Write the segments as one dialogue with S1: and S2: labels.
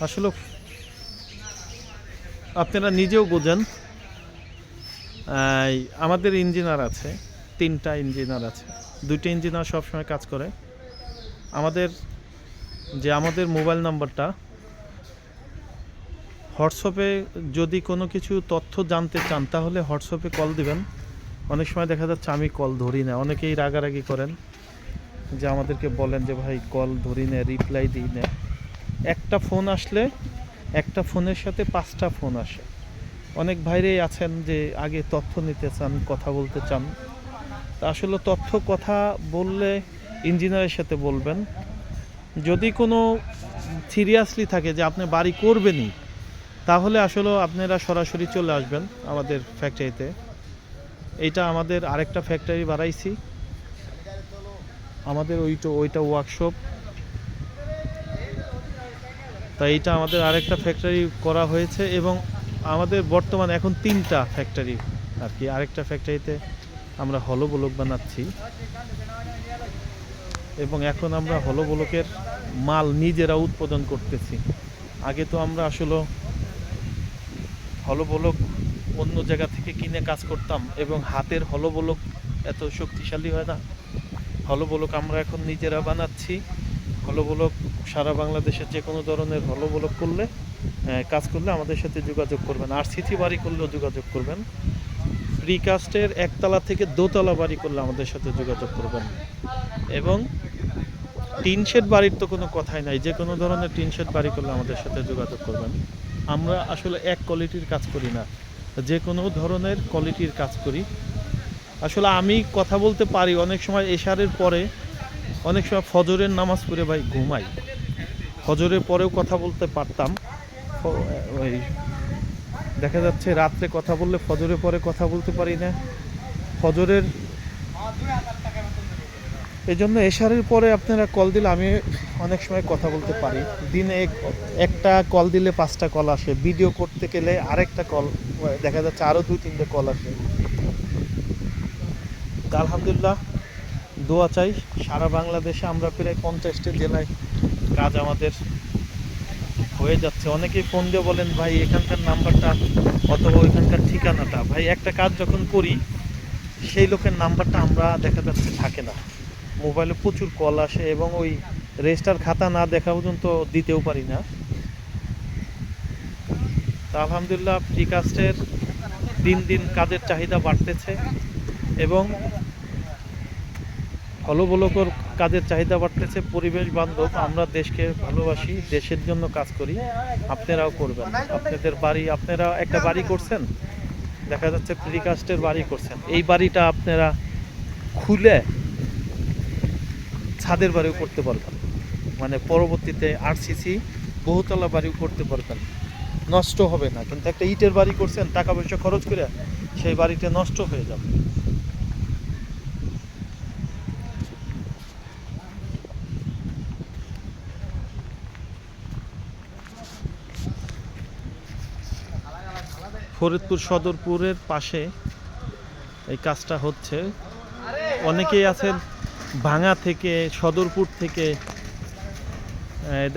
S1: আসলে আপনারা নিজেও বোঝেন, আমাদের ইঞ্জিনিয়ার আছে, 3টা ইঞ্জিনিয়ার আছে, 2টা ইঞ্জিনিয়ার সবসময় কাজ করে। আমাদের মোবাইল নাম্বারটা হোয়াটসঅ্যাপে যদি কোনো কিছু তথ্য জানতে চান তাহলে হোয়াটসঅ্যাপে কল দিবেন। অনেক সময় দেখা যাচ্ছে আমি কল ধরি না, অনেকেই রাগারাগি করেন যে আমাদেরকে বলেন যে ভাই কল ধরি না, রিপ্লাই দিই না। একটা ফোন আসলে একটা ফোনের সাথে 5টা ফোন আসে। অনেক ভাইরাই আছেন যে আগে তথ্য নিতে চান, কথা বলতে চান। তা আসলে কথা বললে ইঞ্জিনিয়ারের সাথে বলবেন। যদি কোনো সিরিয়াসলি থাকে যে আপনি বাড়ি করবেনই, তাহলে আসলে আপনারা সরাসরি চলে আসবেন আমাদের ফ্যাক্টরিতে। এইটা আমাদের আরেকটা ফ্যাক্টরি বাড়াইছি, আমাদের ওইটা ওয়ার্কশপ। তাই এইটা আমাদের আরেকটা ফ্যাক্টরি করা হয়েছে এবং আমাদের বর্তমানে এখন 3টা ফ্যাক্টরি আর কি। আরেকটা ফ্যাক্টরিতে আমরা হলো ব্লক বানাচ্ছি এবং এখন আমরা হলো ব্লকের মাল নিজেরা উৎপাদন করতেছি। আগে তো আমরা আসলে হলো ব্লক অন্য জায়গা থেকে কিনে কাজ করতাম এবং হাতের হলো ব্লক এত শক্তিশালী হয় না। হলো ব্লক আমরা এখন নিজেরা বানাচ্ছি। হলো ব্লক সারা বাংলাদেশের যে কোনো ধরনের হলো ব্লক করলে কাজ করলে আমাদের সাথে যোগাযোগ করবেন। আর সিটি বাড়ি করলেও যোগাযোগ করবেন। প্রিকাস্টের একতলা থেকে দোতলা বাড়ি করলে আমাদের সাথে যোগাযোগ করবেন। এবং টিন শেড বাড়ির তো কোনো কথাই নাই, যে কোনো ধরনের টিন শেড বাড়ি করলে আমাদের সাথে যোগাযোগ করবেন। আমরা আসলে এক কোয়ালিটির কাজ করি না, যে কোনো ধরনের কোয়ালিটির কাজ করি। আসলে আমি কথা বলতে পারি, অনেক সময় এশারের পরে অনেক সময় ফজরের নামাজ পড়ে ভাই ঘুমাই, ফজরের পরেও কথা বলতে পারতাম। ওই দেখা যাচ্ছে রাত্রে কথা বললে ফজরের পরে কথা বলতে পারি না। ফজরের এই জন্য এশারের পরে আপনারা কল দিলে আমি অনেক সময় কথা বলতে পারি। দিনে একটা কল দিলে 5টা কল আসে, ভিডিও করতে গেলে আরেকটা কল দেখা যাচ্ছে আরও 2-3টে কল আসে। তা আলহামদুলিল্লাহ দোয়া চাই, সারা বাংলাদেশে আমরা প্রায় 50টা জেলায় কাজ আমাদের হয়ে যাচ্ছে। অনেকেই ফোন দিয়ে বলেন ভাই এখানকার নাম্বারটা অথবা ওইখানকার ঠিকানাটা। ভাই একটা কাজ যখন করি সেই লোকের নাম্বারটা আমরা দেখা যাচ্ছে থাকে না, মোবাইলে প্রচুর কল আসে এবং ওই রেজিস্টার খাতা না দেখা পর্যন্ত দিতেও পারি না। তা আলহামদুলিল্লাহ প্রিকাস্টের দিন দিন কাজের চাহিদা বাড়তেছে এবং হলো ব্লকের কাজের চাহিদা বাড়তেছে। পরিবেশ বান্ধব, আমরা দেশকে ভালোবাসি, দেশের জন্য কাজ করি। আপনারাও করবেন। আপনাদের বাড়ি, আপনারা একটা বাড়ি করছেন, দেখা যাচ্ছে প্রিকাস্টের বাড়ি করছেন, এই বাড়িটা আপনারা খুলে ছাদের বাড়িও করতে পারবেন, মানে পরবর্তীতে আরসিসি বহুতলা বাড়িও করতে পারবেন, নষ্ট হবে না। কিন্তু একটা ইটের বাড়ি করছেন টাকা পয়সা খরচ করে, সেই বাড়িটা নষ্ট হয়ে যাবে। ফরিদপুর সদরপুরের পাশে এই কাজটা হচ্ছে। অনেকেই আছেন ভাঙা থেকে, সদরপুর থেকে,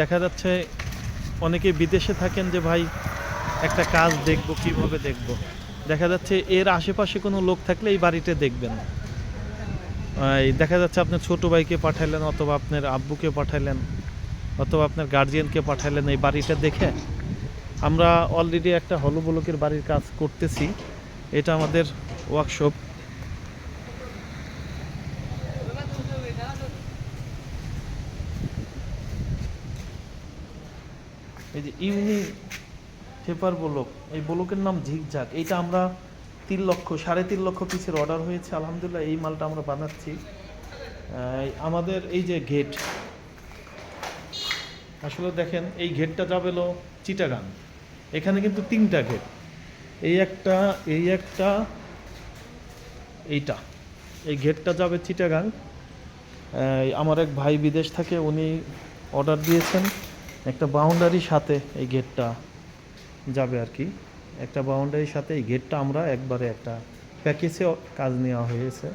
S1: দেখা যাচ্ছে অনেকে বিদেশে থাকেন যে ভাই একটা কাজ দেখব, কিভাবে দেখব। দেখা যাচ্ছে এর আশেপাশে কোনো লোক থাকলে এই বাড়িতে দেখবেন। দেখা যাচ্ছে আপনার ছোট ভাইকে পাঠাইলেন অথবা আপনার আব্বুকে পাঠাইলেন অথবা আপনার গার্জিয়ানকে পাঠাইলেন এই বাড়িটা দেখে। আমরা অলরেডি একটা হলো ব্লকের বাড়ির কাজ করতেছি, এটা আমাদের ওয়ার্কশপ। এই যে ইউনি পেপার ব্লক, এই ব্লকের নাম ঝিকঝাক। এইটা আমরা 3 লক্ষ 3.5 লক্ষ পিসের অর্ডার হয়েছে। আলহামদুলিল্লাহ এই মালটা আমরা বানাচ্ছি। আমাদের এই যে গেট, আসলে দেখেন এই গেটটা যাবে হলো চিটাগাং। এখানে কিন্তু 3টা গেট, এই একটা, এইটা, এই গেটটা যাবে চিটাগাং। আমার এক ভাই বিদেশ থাকে, উনি অর্ডার দিয়েছেন একটা বাউন্ডারির সাথে এই গেটটা যাবে আর কি। একটা বাউন্ডারির সাথে এই গেটটা আমরা একবারে একটা প্যাকেজে কাজ নেওয়া হয়েছে।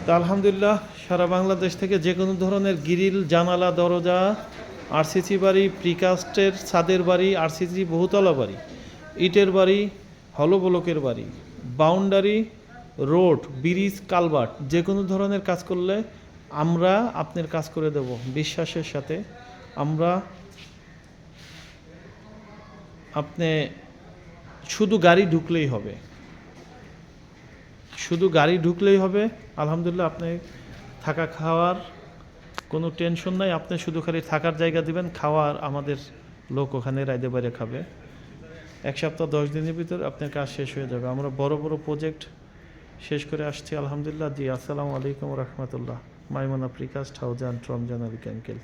S1: তা আলহামদুলিল্লাহ সারা বাংলাদেশ থেকে যে কোনো ধরনের গ্রিল, জানালা, দরজা আরসিসি বাড়ি, প্রিকাস্টের ছাদের বাড়ি, আরসিসি বহুতলা বাড়ি, ইটের বাড়ি, হলো ব্লকের বাড়ি, বাউন্ডারি, রোড, ব্রিজ, কালভার্ট, যে কোনো ধরনের কাজ করলে আমরা আপনার কাজ করে দেব বিশ্বাসের সাথে। আমরা আপনি শুধু গাড়ি ঢুকলেই হবে, শুধু গাড়ি ঢুকলেই হবে। আলহামদুলিল্লাহ, আপনি থাকা খাওয়ার কোনো টেনশন নাই। আপনি শুধু খালি থাকার জায়গা দিবেন, খাওয়ার আমাদের লোক ওখানে রাইদে বাইরে খাবে। 1 সপ্তাহ 10 দিনের ভিতর আপনার কাজ শেষ হয়ে যাবে। আমরা বড় বড় প্রজেক্ট শেষ করে আসছি আলহামদুলিল্লাহ। জি, আসসালামু আলাইকুম রহমতুল্লাহ। মাইমুনা প্রিকাস্ট, হাউজান, রমজান আলী ক্যাঙ্কেল।